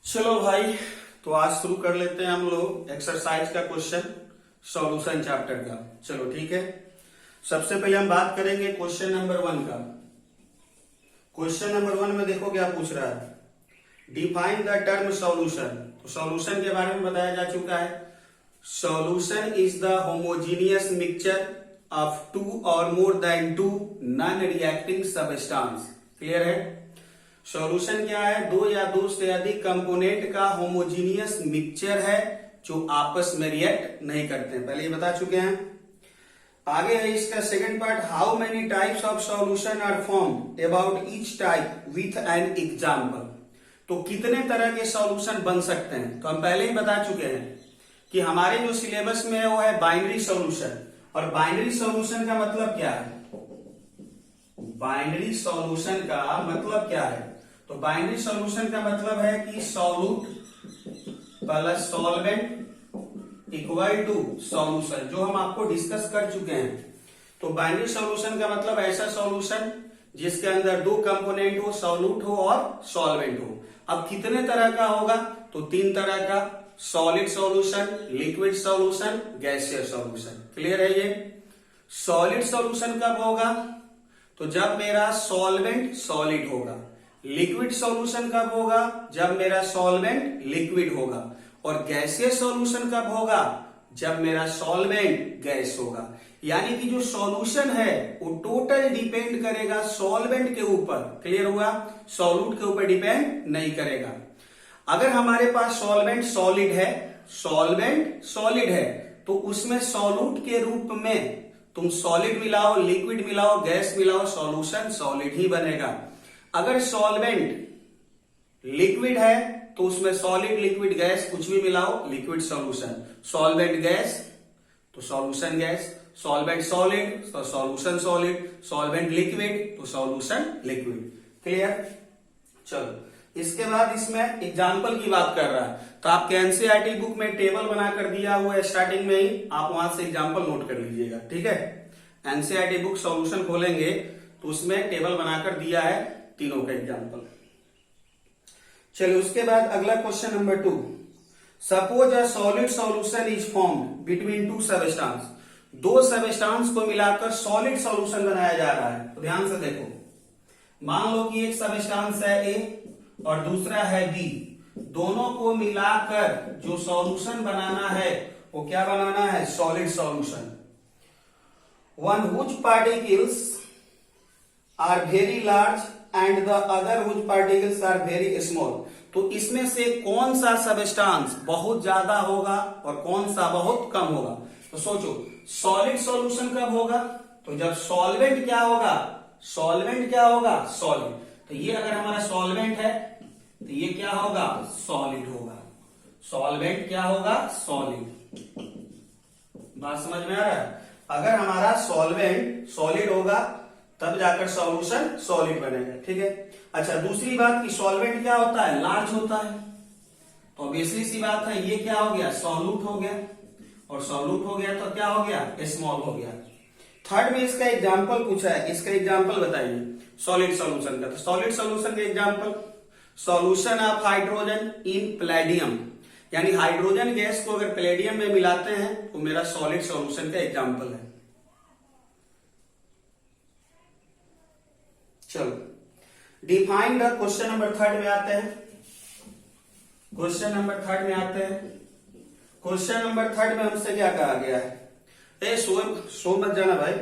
चलो भाई, तो आज शुरू कर लेते हैं हम लोग एक्सरसाइज का क्वेश्चन सॉल्यूशन चैप्टर का। चलो ठीक है, सबसे पहले हम बात करेंगे क्वेश्चन नंबर 1 का। क्वेश्चन नंबर 1 में देखो क्या पूछ रहा है, डिफाइन द टर्म सॉल्यूशन। तो सॉल्यूशन के बारे में बताया जा चुका है। Solution is the homogeneous mixture of 2 और more than 2 non reacting substance. Clear है? सॉल्यूशन क्या है? 2 या 2 से अधिक कंपोनेंट का होमोजीनियस मिक्सचर है जो आपस में रिएक्ट नहीं करते हैं। पहले ये बता चुके हैं। आगे है इसका second part, how many types of solution are form about each type with an example. तो कितने तरह के सॉल्यूशन बन सकते हैं? तो हम पहले ही बता चुके हैं कि हमारे जो सिलेबस में है वो है बाइनरी सॉल्यूशन। और बाइनरी सॉल्यूशन का मतलब क्या है? बाइनरी सॉल्यूशन का मतलब क्या है? तो बाइनरी सॉल्यूशन का मतलब है कि solute plus solvent equal to solution, जो हम आपको डिस्कस कर चुके हैं। तो बाइनरी सॉल्यूशन का मतलब ऐसा सॉल्यूशन जिसके अंदर 2 कंपोनेंट हो, सॉल्यूट हो और सॉल्वेंट हो। अब कितने तरह का होगा? तो 3 तरह का, solid solution, liquid solution, gaseous solution. Clear है? ये सॉलिड सॉल्यूशन कब होगा? तो जब मेरा सॉल्वेंट सॉलिड होगा। लिक्विड सॉल्यूशन कब होगा? जब मेरा सॉल्वेंट लिक्विड होगा। और गैसियस सॉल्यूशन कब होगा? जब मेरा सॉल्वेंट गैस होगा। यानी कि जो सॉल्यूशन है वो टोटल डिपेंड करेगा सॉल्वेंट के ऊपर। क्लियर हुआ? सॉल्यूट के ऊपर डिपेंड नहीं करेगा। अगर हमारे पास सॉल्वेंट सॉलिड है, सॉल्वेंट सॉलिड है, तो उसमें सॉल्यूट के रूप में तुम सॉलिड मिलाओ, लिक्विड मिलाओ, गैस मिलाओ, सॉल्यूशन सॉलिड ही बनेगा। अगर सॉल्वेंट लिक्विड है तो उसमें सॉलिड, लिक्विड, गैस कुछ भी मिलाओ, लिक्विड सॉल्यूशन। सॉल्वेंट गैस तो सॉल्यूशन गैस, सॉल्वेंट सॉलिड तो सॉल्यूशन सॉलिड, सॉल्वेंट लिक्विड तो सॉल्यूशन लिक्विड। क्लियर? चलो, इसके बाद इसमें एग्जाम्पल की बात कर रहा है। तो आपके एनसीईआरटी बुक में टेबल बनाकर दिया हुआ है, स्टार्टिंग में ही आप वहां से एग्जाम्पल नोट कर लीजिएगा। ठीक है? एनसीईआरटी बुक सॉल्यूशन खोलेंगे तो उसमें टेबल बनाकर दिया है तीनों का एग्जाम्पल। चलिए, उसके बाद अगला question number 2, suppose a solid solution is formed between 2 substance. 2 substance को मिलाकर सॉलिड सॉल्यूशन बनाया जा रहा है। तो ध्यान से देखो, मान लो कि एक सबस्टेंस है ए और दूसरा है बी। दोनों को मिलाकर जो सॉल्यूशन बनाना है वो क्या बनाना है? Solid solution. One which particles are very large and the other which particles are very small. तो इसमें से कौन सा सबस्टेंस बहुत ज्यादा होगा और कौन सा बहुत कम होगा? तो सोचो, सॉलिड सॉल्यूशन कब होगा? तो जब सॉल्वेंट क्या होगा? सॉल्वेंट क्या होगा? सॉलिड। तो ये अगर हमारा सॉल्वेंट है तो ये क्या होगा? सॉलिड होगा। सॉल्वेंट क्या होगा? सॉलिड। बात समझ में आ रहा है? अगर हमारा सॉल्वेंट सॉलिड होगा तब जाकर सॉल्यूशन सॉलिड बनेगा। ठीक है? अच्छा, दूसरी बात कि सॉल्वेंट क्या होता है? लार्ज होता है। तो ऑब्वियसली सी बात है, ये क्या हो गया? सॉल्यूट हो गया। और सॉल्यूट हो गया तो क्या हो गया? स्मॉल हो गया। थर्ड में इसका एग्जाम्पल पूछा है, इसका एग्जाम्पल बताइए सॉलिड सॉल्यूशन का। तो सॉलिड सॉल्यूशन का example, solution of hydrogen in Palladium. यानी हाइड्रोजन गैस को अगर प्लेडियम में मिलाते हैं तो मेरा सॉलिड सॉल्यूशन का एग्जाम्पल है। चलो, डिफाइन द, क्वेश्चन नंबर 3 में आते हैं। क्वेश्चन नंबर 3 में आते हैं। क्वेश्चन नंबर 3 में हमसे क्या कहा गया है? सो मत जाना भाई,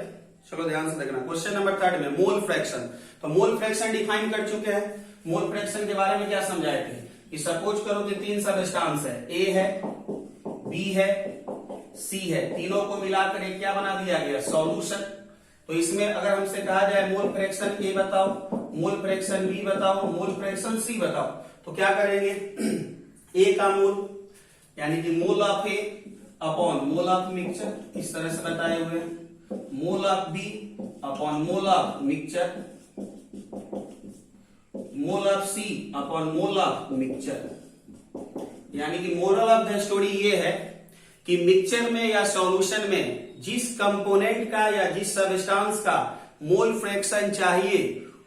चलो ध्यान से देखना। क्वेश्चन नंबर 3 में मोल फ्रैक्शन। तो मोल फ्रैक्शन डिफाइन कर चुके हैं। मोल फ्रैक्शन के बारे में क्या समझाए थे कि सपोज करो कि 3 सबस्टेंस है, ए है, बी है, सी है। तीनों को मिलाकर एक क्या बना दिया गया? सॉल्यूशन। तो इसमें अगर हमसे कहा जाए मोल फ्रैक्शन ए बताओ, मोल फ्रैक्शन बी बताओ, मोल फ्रैक्शन सी बताओ, तो क्या करेंगे? ए का मोल यानी कि mole of A upon mole of mixture, इस तरह से बताए हुए। Mole of B upon mole of mixture, mole of C upon mole of mixture. यानी कि मोरल ऑफ द स्टोरी ये है कि मिक्सचर में या सॉल्यूशन में जिस कंपोनेंट का या जिस सबस्टेंस का मोल फ्रैक्शन चाहिए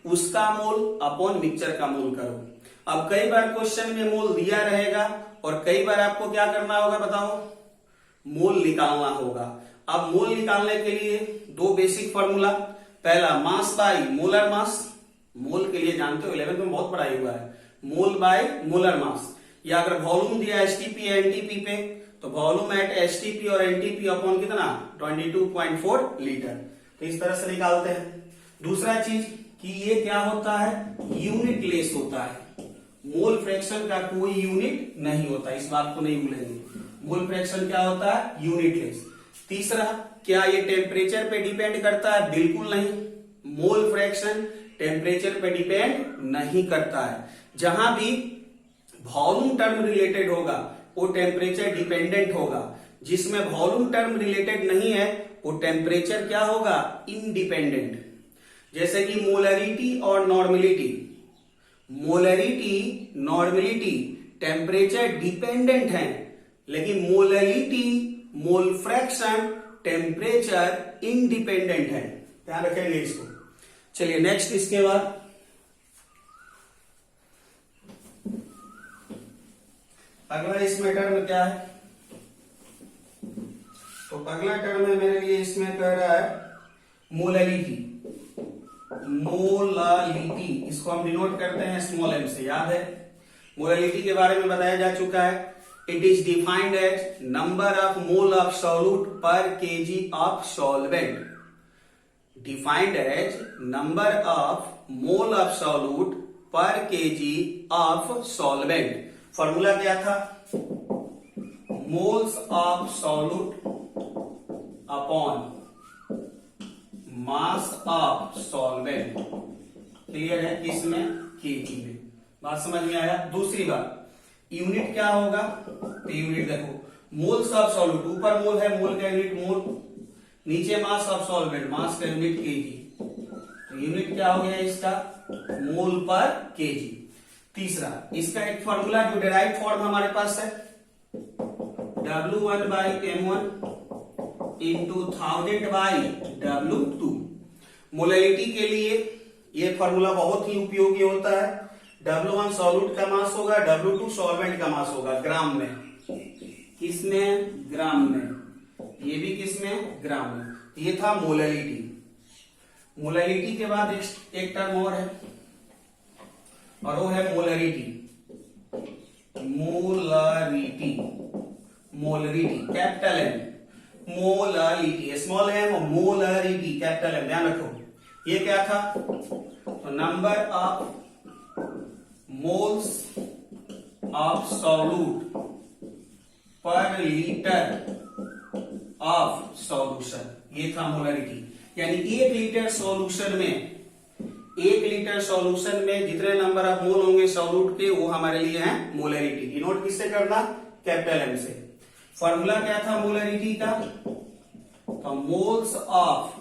उसका मोल अपॉन मिक्सचर का मोल करो। अब कई बार क्वेश्चन में मोल दिया रहेगा और कई बार आपको क्या करना होगा बताओ, मोल निकालना होगा। अब मोल निकालने के लिए दो बेसिक फॉर्मूला, पहला मास बाय मोलर मास, मोल के लिए जानते हो 11th में बहुत पढ़ाई हुआ है, मोल बाय मोलर मास, या अगर वॉल्यूम दिया एसटीपी या एनटीपी पे तो वॉल्यूम एट एसटीपी और एनटीपी अपॉन कितना 22.4 लीटर। तो इस तरह से निकालते हैं। दूसरा चीज कि ये क्या होता है, यूनिट लेस होता है, मोल फ्रैक्शन का कोई यूनिट नहीं होता, इस बात को नहीं भूलेंगे, मोल फ्रैक्शन क्या होता है, यूनिट लेस। तीसरा, क्या ये टेम्परेचर पे डिपेंड करता है, बिल्कुल नहीं, मोल फ्रैक्शन टेम्परेचर पे डिपेंड नहीं करता है। जहां भी वॉल्यूम टर्म रिलेटेड होगा वो टेम्परेचर डिपेंडेंट होगा, जिसमें वॉल्यूम टर्म रिलेटेड नहीं है वो टेम्परेचर क्या होगा, इंडिपेंडेंट। जैसे कि मोलरिटी और normality, molarity normality temperature dependent है, लेकिन molarity mole fraction temperature independent है, ध्यान रखेंगे इसको। चलिए नेक्स्ट, इसके बाद अगला इसमें टर्म क्या है, तो अगला टर्म है मेरे लिए इसमें कह रहा है मोलरिटी, मोलालिटी, इसको हम डिनोट करते हैं स्मॉल एम से, याद है। मोलरिटी के बारे में बताया जा चुका है, it is defined as number of mole of solute per KG of solvent, defined as number of mole of solute per KG of solvent. Formula क्या था, moles of solute upon mass of solvent, clear है, किसमें, KG में, बात समझ में आया। दूसरी बात, यूनिट क्या होगा, तो यूनिट देखो, मोल्स ऑफ सॉल्यूट, ऊपर मोल है, मोल का यूनिट मोल, नीचे मास ऑफ सॉल्वेंट, मास का यूनिट केजी, तो यूनिट क्या हो गया इसका, मोल पर केजी। तीसरा, इसका एक फॉर्मूला जो डेराइव फॉर्म हमारे पास है, W1 by M1 into 1000 by W2। Molarity के लिए ये फॉर्मूला बहुत ही उपयोगी होता है। W1 सॉल्यूट का मास होगा, W2 सॉल्वेंट का मास होगा, ग्राम में, किसमें, ग्राम में, ये भी किसमें, ग्राम में। ये था मोलरिटी। मोलरिटी के बाद एक टर्म और है और वो है molarity, molarity, molarity capital M, molarity small M, molarity capital M, ध्यान रखो। ये क्या था, तो number of moles of solute per litre of solution, ये था मोलरिटी। यानी 1 लीटर सॉल्यूशन में, 1 लीटर सॉल्यूशन में जितने नंबर ऑफ मोल होंगे सॉल्यूट के, वो हमारे लिए है मोलरिटी। डिनोट किससे करना, कैपिटल एम से। फॉर्मूला क्या था मोलरिटी का, तो moles of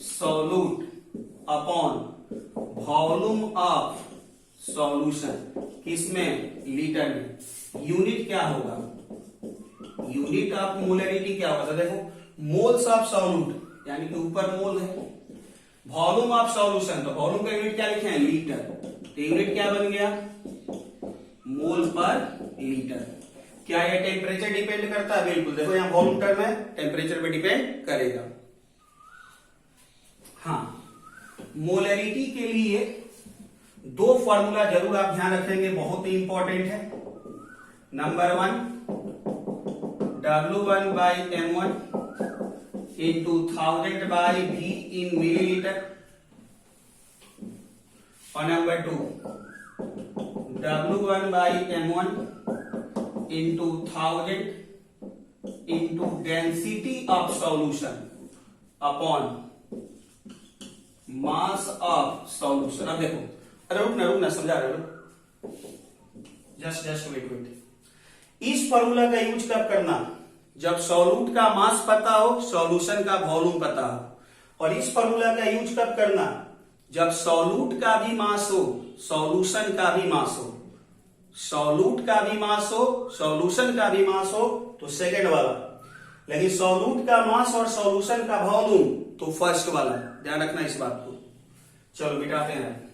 solute upon volume of solution, किसमें, लीटर में। यूनिट क्या होगा, यूनिट ऑफ मोलरिटी क्या होगा, तो देखो मोल्स ऑफ सॉल्यूट यानी कि ऊपर मोल है, वॉल्यूम ऑफ सॉल्यूशन, तो वॉल्यूम का यूनिट क्या लिखे हैं, लीटर, तो यूनिट क्या बन गया, मोल पर लीटर। क्या ये टेम्परेचर डिपेंड करता है, बिल्कुल, देखो यहां वॉल्यूम टर्म है, टेम्परेचर पे डिपेंड करेगा। हाँ, मोलरिटी के लिए 2 फॉर्मूला जरूर आप ध्यान रखेंगे, बहुत ही इंपॉर्टेंट है। Number 1 W1 by M1 into 1000 by V in milliliter, और number 2 W1 by M1 into 1000 into density of solution upon mass of solution। अब देखो, अरे रुकना समझा रहे हो, जस्ट वेट। इस फॉर्मूला का यूज कब करना, जब सॉल्यूट का मास पता हो, सॉल्यूशन का वॉल्यूम पता हो। और इस फॉर्मूला का यूज कब करना, जब सॉल्यूट का भी मास हो, सॉल्यूशन का भी मास हो, सॉल्यूट का भी मास हो, सॉल्यूशन का भी मास हो, तो सेकंड वाला, लेकिन सॉल्यूट का मास और सॉल्यूशन का वॉल्यूम तो फर्स्ट वाला, ध्यान रखना इस बात को। चलो मिटाते हैं।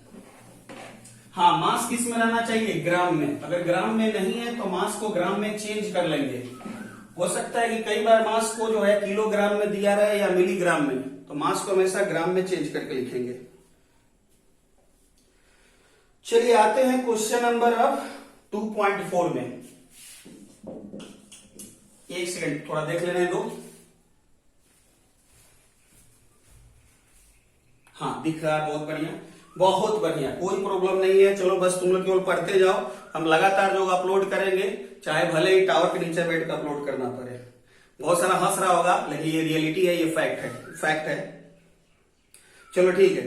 हाँ, मास किस में रहना चाहिए? ग्राम में। अगर ग्राम में नहीं है तो मास को ग्राम में चेंज कर लेंगे। हो सकता है कि कई बार मास को जो है किलोग्राम में दिया रहे या मिलीग्राम में, तो मास को हमेशा ग्राम में चेंज करके लिखेंगे। चलिए आते हैं क्वेश्चन नंबर अब 2.4 में। एक सेकंड थोड़ा देख लेने दो। हाँ, दिख रहा है, बहुत बढ़िया, बहुत बढ़िया, कोई प्रॉब्लम नहीं है। चलो बस तुम लोग केवल पढ़ते जाओ, हम लगातार जो अपलोड करेंगे, चाहे भले ही टावर के नीचे बैठ कर अपलोड करना पड़े। बहुत सारा हंस रहा होगा, लेकिन ये रियलिटी है, ये फैक्ट है। चलो ठीक है।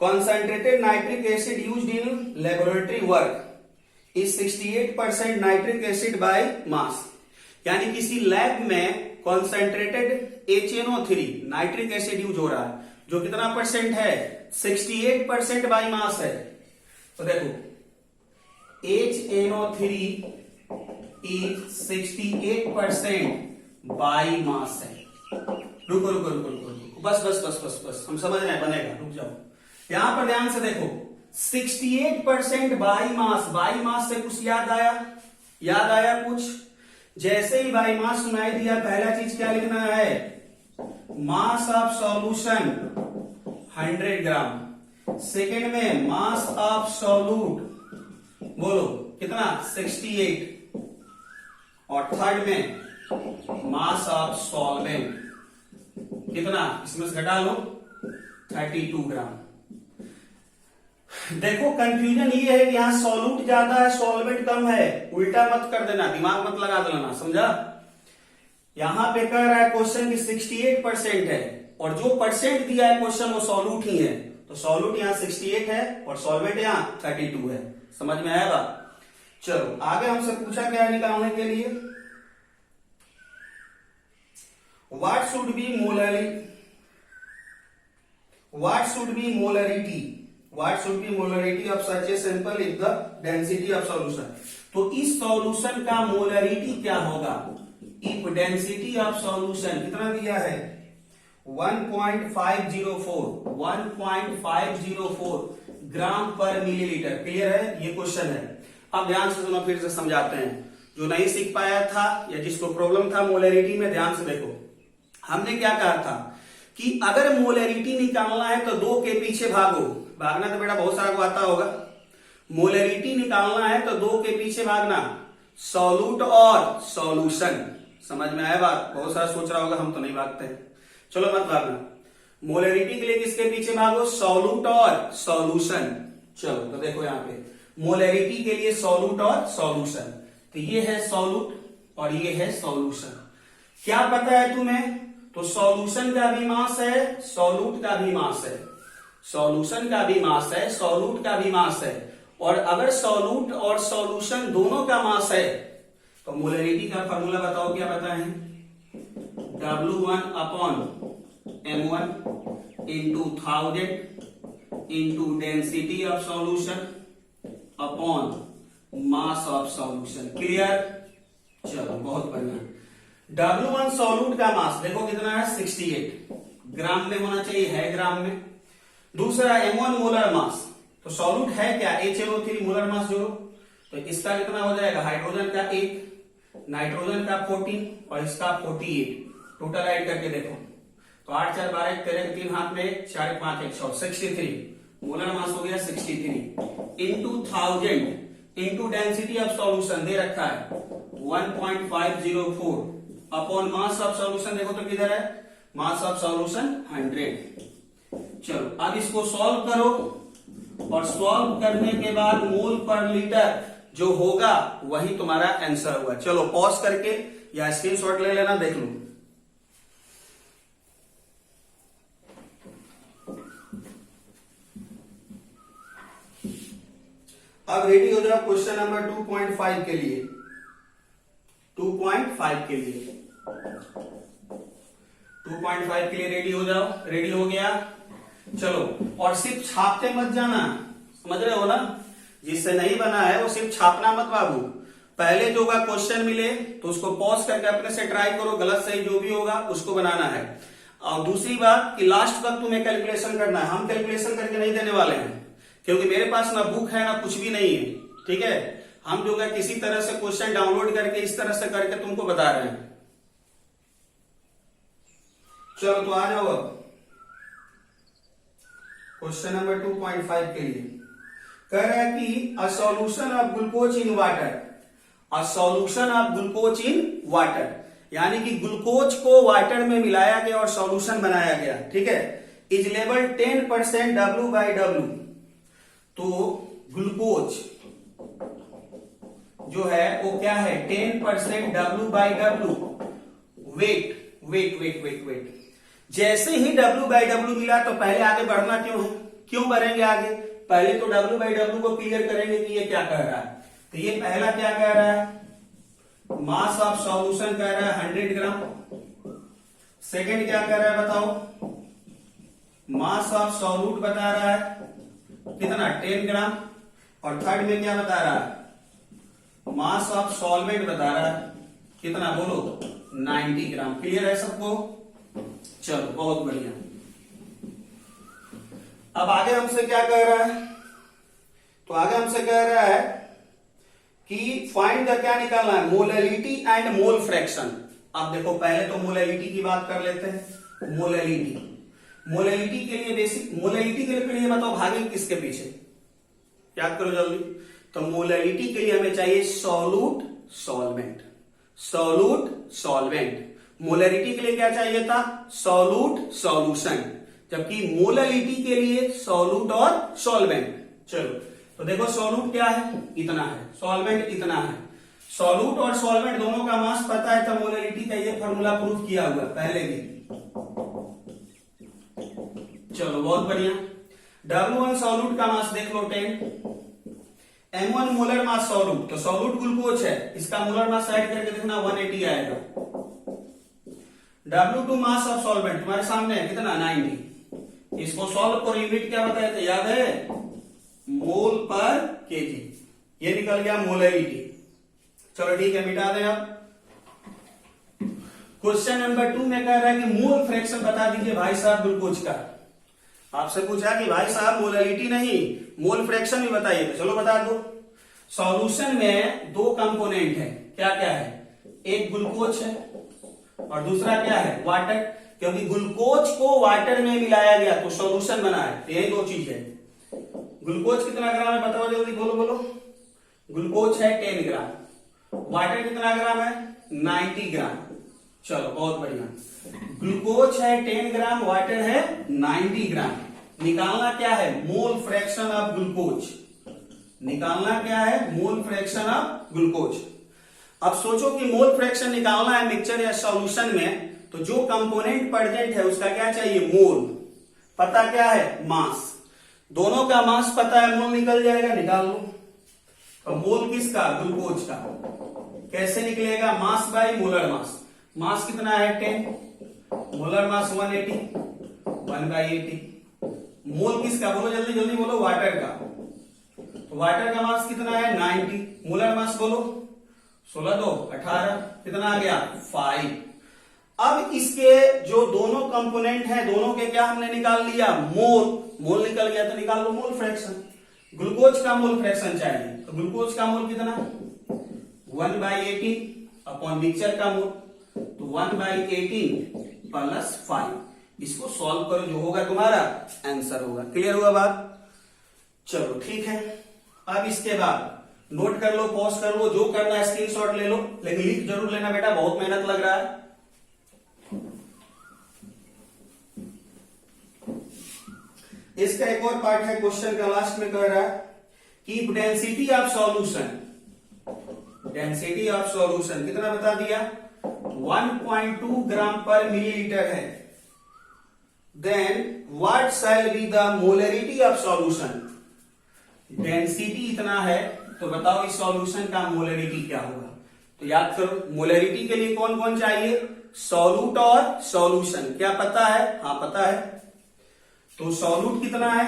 Concentrated nitric acid used in laboratory work is 68% nitric acid by mass. यानी किसी लैब में concentrated HNO3 nitric acid use हो रहा है, जो कितना परसेंट है? 68% बाई मास है। तो देखो HNO3 इज 68% बाई मास है। रुको रुको रुको रुको, बस हम समझ रहे हैं, बनेगा, रुक जाओ। यहां पर ध्यान से देखो, 68% बाई मास से कुछ याद आया कुछ? जैसे ही बाई मास सुनाई दिया, पहला चीज क्या लिखना है? Mass of solution 100 gram. Second में मास ऑफ सॉल्यूट, बोलो कितना? 68। और थर्ड में मास ऑफ सॉल्वेंट कितना? इसमें से घटा लो, 32 ग्राम। देखो कंफ्यूजन ये है कि यहां सॉल्यूट ज्यादा है, सॉल्वेंट कम है। उल्टा मत कर देना, दिमाग मत लगा देना, समझा? यहां पे कह रहा है क्वेश्चन की 68% है, और जो परसेंट दिया है क्वेश्चन वो सॉल्यूट ही है। तो सॉल्यूट यहां 68 है और सॉल्वेंट यहां 32 है। समझ में आएगा? चलो आगे हमसे पूछा क्या निकालने के लिए? What should be molarity of such a sample if the density of solution. तो इस सॉल्यूशन का मोलरिटी क्या होगा? इफ डेंसिटी ऑफ सॉल्यूशन कितना दिया है? 1.504 ग्राम पर मिलीलीटर। क्लियर है? ये क्वेश्चन है। अब ध्यान से सुनो, फिर से समझाते हैं। जो नहीं सीख पाया था या जिसको प्रॉब्लम था मोलरिटी में, ध्यान से देखो। हमने क्या कहा था कि अगर मोलरिटी निकालना है तो 2 के पीछे भागना तो बेटा बहुत सारा को आता होगा। मोलरिटी निकालना है तो 2 के पीछे भागना, सॉल्यूट और सॉल्यूशन। समझ में आया बात? बहुत सारा सोच रहा होगा हम तो नहीं भागते। चलो मत भागना। मोलरिटी के लिए किसके पीछे भागो? सॉल्यूट और सॉल्यूशन। चलो तो देखो यहाँ पे मोलरिटी के लिए सॉल्यूट और सॉल्यूशन। तो ये है सॉल्यूट और ये है सॉल्यूशन। क्या पता है तुम्हें? तो सॉल्यूशन का भी मास है, सॉल्यूट का भी मास है। सॉल्यूशन का भी मास है, सॉल्यूट का भी मास है। और अगर सॉल्यूट और सॉल्यूशन दोनों का मास है तो मोलरिटी का फॉर्मूला बताओ, क्या बताएं? W1/M1 into 1000 into density of solution upon mass of solution। Clear? चलो बहुत बढ़िया। W1 सॉल्यूट का मास देखो कितना है? 68 ग्राम में होना चाहिए, है ग्राम में। दूसरा M1 मोलर मास। तो सॉल्यूट है क्या? HNO3 मोलर मास जोड़ो तो इसका कितना हो जाएगा? हाइड्रोजन का 1, नाइट्रोजन का 14 और इसका 48। टोटल ऐड करके देखो तो 8 4 12 13 3 हाथ में 4 5 1 6 63 मोलर मास हो गया 63 into 1000 into density of solution दे रखा है 1.504 अपॉन मास ऑफ सॉल्यूशन। देखो तो किधर है? Mass of solution 100। चलो अब इसको सॉल्व करो और सॉल्व करने के बाद मोल पर लीटर जो होगा वही तुम्हारा आंसर हुआ। चलो पॉज करके या स्क्रीनशॉट ले लेना, देख लो। अब रेडी हो जाओ क्वेश्चन नंबर 2.5 के लिए। 2.5 के लिए 2.5 के लिए रेडी हो जाओ। रेडी हो गया? चलो और सिर्फ छापते मत जाना, समझ रहे हो ना? जिससे नहीं बना है वो सिर्फ छापना मत बाबू। पहले जो होगा क्वेश्चन मिले तो उसको पॉज करके अपने से ट्राई करो, गलत सही जो भी होगा उसको बनाना है। और दूसरी बात कि लास्ट तक तुम्हें कैलकुलेशन करना है, हम कैलकुलेशन करके नहीं देने वाले हैं क्योंकि मेरे पास ना बुक है ना कुछ भी नहीं है, ठीक है। हम जो है किसी तरह से क्वेश्चन डाउनलोड करके इस तरह से करके तुमको बता रहे हैं। चलो तो आ जाओ अब क्वेश्चन नंबर 2.5 के लिए। कह रहा है कि a solution of glucose in water, a solution of glucose in water, यानी कि ग्लूकोज को वाटर में मिलाया गया और सॉल्यूशन बनाया गया, ठीक है। इज लेवल 10% W/W, तो ग्लूकोज जो है वो क्या है 10% W/W वेट। जैसे ही W/W मिला तो पहले आगे बढ़ना क्यों बढ़ेंगे आगे, पहले तो W/W को क्लियर करेंगे कि ये क्या कह रहा है। तो ये पहला क्या कह रहा है, मास ऑफ सॉल्यूशन कह रहा है 100 ग्राम। सेकंड क्या कह रहा है बताओ, मास ऑफ सॉल्यूट बता रहा है कितना 10 ग्राम। और थर्ड में क्या बता रहा है, मास ऑफ सॉल्वेंट बता रहा है कितना बोलो 90 ग्राम। क्लियर है सबको, चलो बहुत बढ़िया। अब आगे हमसे क्या कह रहा है, तो आगे हमसे कह रहा है कि फाइंड द, क्या निकालना है, मोलैलिटी एंड मोल फ्रैक्शन। अब देखो पहले तो मोलैलिटी की बात कर लेते हैं। मोलैलिटी के लिए बेसिक, मोलैलिटी के लिए बताओ भागे किसके पीछे, याद करो जल्दी। तो मोलैलिटी के लिए हमें चाहिए सॉल्यूट सॉल्वेंट। मोलैलिटी के लिए क्या चाहिए था, सॉल्यूट सॉल्यूशन, जबकि मोलैलिटी के लिए सॉल्यूट और सॉल्वेंट। चलो तो देखो सॉल्यूट क्या है, इतना है, सॉल्वेंट इतना है। सॉल्यूट और सॉल्वेंट दोनों का मास पता है, तो मोलैलिटी का ये फॉर्मूला प्रूफ किया हुआ पहले भी। चलो बहुत बढ़िया। W1 सॉल्यूट का मास देख लो 10, M1 मोलर मास सॉल्यूट, तो सॉल्यूट ग्लूकोज है, इसका मोलर मास ऐड करके देखना 180 आएगा। W2 मास ऑफ सॉल्वेंट तुम्हारे सामने है कितना 90। इसको सॉल्व करो, यूनिट क्या बताया था याद है, मोल पर केजी। ये निकल गया मोलैलिटी। चलो ठीक है मिटा दें। अब क्वेश्चन नंबर 2 में कह रहा है कि मोल फ्रैक्शन बता दीजिए भाई साहब ग्लूकोज का। आपसे पूछा कि भाई साहब मोलैलिटी नहीं मोल फ्रैक्शन भी बताइए, तो चलो बता दो। सॉल्यूशन में दो कंपोनेंट है, क्या क्या है, एक ग्लूकोज है और दूसरा क्या है वाटर। क्योंकि ग्लूकोज को वाटर में मिलाया गया तो सॉल्यूशन बना है, तो यही दो चीज है। ग्लूकोज कितना ग्राम है बताओ जल्दी, बोलो। ग्लूकोज है 10 ग्राम, वाटर कितना ग्राम है 90 ग्राम। चलो बहुत बढ़िया। ग्लूकोज है 10 ग्राम, वाटर है 90 ग्राम। निकालना क्या है, मोल फ्रैक्शन ऑफ ग्लूकोज। निकालना क्या है, मोल फ्रैक्शन ऑफ ग्लूकोज। अब सोचो कि मोल फ्रैक्शन निकालना है मिक्सचर या सॉल्यूशन में, तो जो कंपोनेंट प्रेजेंट है उसका क्या चाहिए, मोल। पता क्या है, मास। दोनों का मास पता है, मोल निकल जाएगा, निकाल लो। तो मोल किसका, ग्लूकोज का। कैसे निकलेगा, मास बाय मोलर मास। मास कितना है 10, मोलर मास 180, 1/80। मोल किसका बोलो जल्दी बोलो, वाटर का। तो वाटर का मास कितना है 90, मोलर मास बोलो 16 2 18, कितना आ गया 5। अब इसके जो दोनों कंपोनेंट हैं दोनों के क्या हमने निकाल लिया, मोल निकल गया, तो निकाल लो मोल फ्रैक्शन। ग्लूकोज का मोल फ्रैक्शन चाहिए, तो ग्लूकोज का मोल कितना 1/18 अपॉन मिक्सचर का मोल, तो 1/18 प्लस 5। इसको सॉल्व करो, जो होगा तुम्हारा आंसर होगा। क्लियर हुआ बात, चलो ठीक है। अब इसके बाद नोट कर लो, पॉज कर लो, जो करना है स्क्रीनशॉट ले लो, लेकिन लिख जरूर लेना बेटा, बहुत मेहनत लग रहा है। इसका एक और पार्ट है, क्वेश्चन का लास्ट में कह रहा है कि density of solution, density of solution कितना बता दिया 1.2 ग्राम पर मिलीलीटर है। Then what shall be the molarity of solution. Density इतना है तो बताओ इस सॉल्यूशन का मोलैरिटी क्या होगा। तो याद करो, मोलैरिटी के लिए कौन कौन चाहिए, सॉल्यूट और सॉल्यूशन। क्या पता है, हाँ पता है। तो सॉल्यूट कितना है,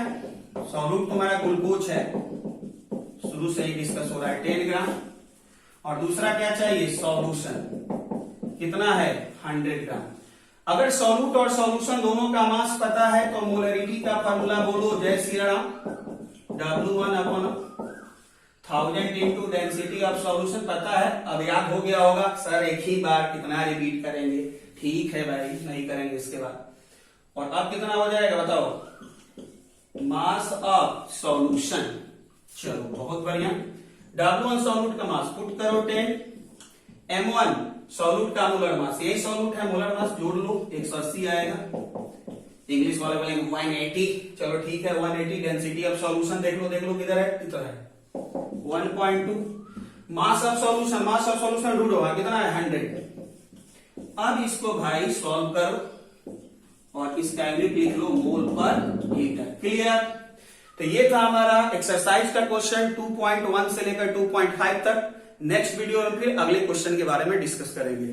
सॉल्यूट तुम्हारा ग्लूकोज है, शुरू से ही डिस्कस हो रहा है 10 ग्राम। और दूसरा क्या चाहिए, सॉल्यूशन कितना है 100 ग्राम। अगर सॉल्यूट और सॉल्यूशन दोनों का मास पता है तो मोलरिटी का फार्मूला बोलो, जय Shri Ram. W1/1000 into density of solution पता है, अब याद हो गया होगा। सर एक ही बार कितना रिपीट करेंगे, ठीक है भाई, नहीं करेंगे इसके बाद। और अब कितना हो जाएगा बताओ, मास ऑफ सॉल्यूशन। चलो बहुत बढ़िया। W1 सॉल्यूट का मास पुट करो 10, M1 सॉल्यूट का मोलर मास, यही सॉल्यूट है, मोलर मास जोड़ लो 180 आएगा। इंग्लिश वाले बोलेंगे 180, चलो ठीक है 180। डेंसिटी ऑफ सॉल्यूशन देख लो किधर है, इधर है 1.2। मास ऑफ सॉल्यूशन ढूंढो, कितना है 100। अब इसको भाई सॉल्व करो और इसका यूनिट लिख लो मोल पर लीटर। क्लियर? तो ये था हमारा एक्सरसाइज का क्वेश्चन 2.1 से लेकर 2.5 तक। नेक्स्ट वीडियो में फिर अगले क्वेश्चन के बारे में डिस्कस करेंगे।